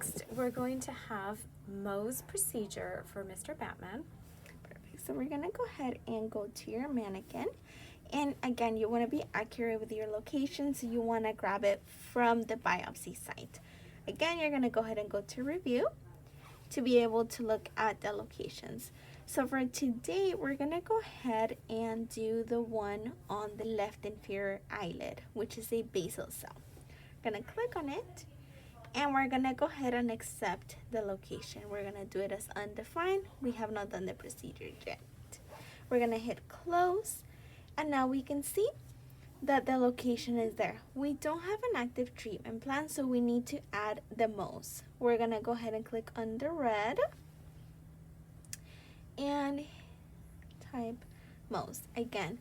Next, we're going to have Mohs procedure for Mr. Batman. Perfect. So we're gonna go ahead and go to your mannequin. And again, you want to be accurate with your location, so you want to grab it from the biopsy site. Again, you're going to go ahead and go to review to be able to look at the locations. So for today, we're going to go ahead and do the one on the left inferior eyelid, which is a basal cell. We're going to click on it, and we're going to go ahead and accept the location. We're going to do it as undefined. We have not done the procedure yet. We're going to hit close. And now we can see that the location is there. We don't have an active treatment plan, so we need to add the Mohs. We're going to go ahead and click on the red and type Mohs. Again,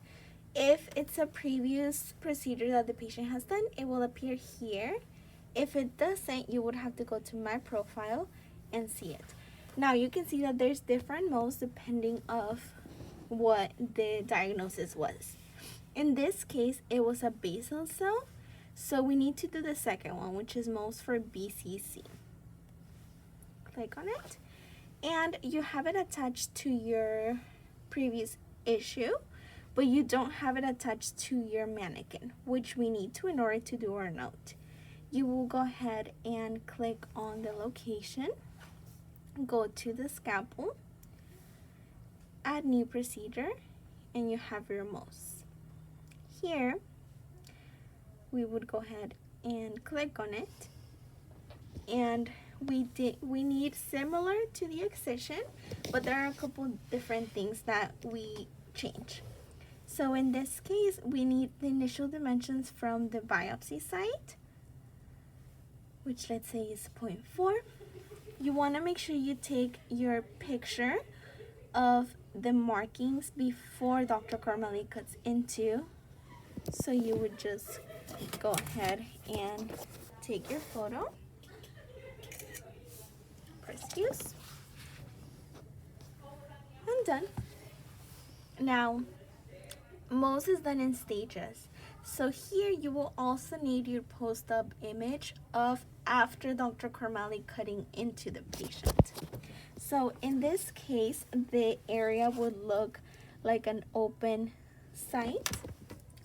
if it's a previous procedure that the patient has done, it will appear here. If it doesn't, you would have to go to my profile and see it. Now you can see that there's different Mohs depending of what the diagnosis was. In this case, it was a basal cell, so we need to do the second one, which is Mohs for BCC. Click on it, and you have it attached to your previous issue, but you don't have it attached to your mannequin, which we need to in order to do our note. You will go ahead and click on the location, go to the scalpel, add new procedure, and you have your Mohs. Here, we would go ahead and click on it, and we need similar to the excision, but there are a couple different things that we change. So in this case, we need the initial dimensions from the biopsy site, which let's say is 0.4. You want to make sure you take your picture of the markings before Dr. Kormeili cuts into. So you would just go ahead and take your photo, press use, and done. Now, Mohs is done in stages. So here you will also need your post-op image of after Dr. Kormeili cutting into the patient. So in this case, the area would look like an open site,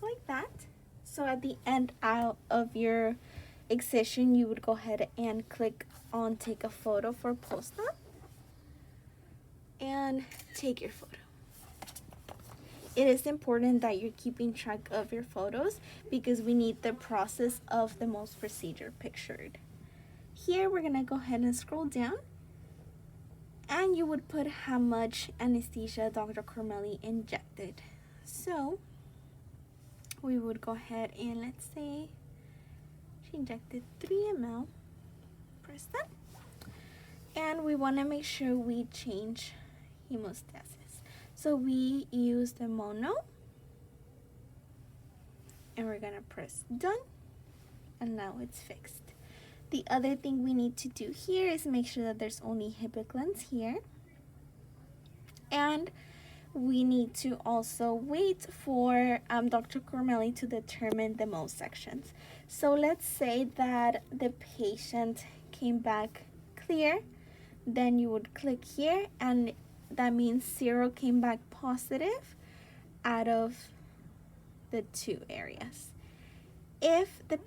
like that. So at the end out of your excision, you would go ahead and click on take a photo for post-op and take your photo. It is important that you're keeping track of your photos because we need the process of the Mohs procedure pictured. Here we're gonna go ahead and scroll down, and you would put how much anesthesia Dr. Kormeili injected. So we would go ahead and let's say she injected 3 ml. Press that. And we want to make sure we change hemostasis. So we use the Mohs Note, and we're going to press done, and now it's fixed. The other thing we need to do here is make sure that there's only hippoglans here. And we need to also wait for Dr. Kormeili to determine the Mohs sections. So let's say that the patient came back clear, then you would click here, and that means 0 came back positive out of the 2 areas. If the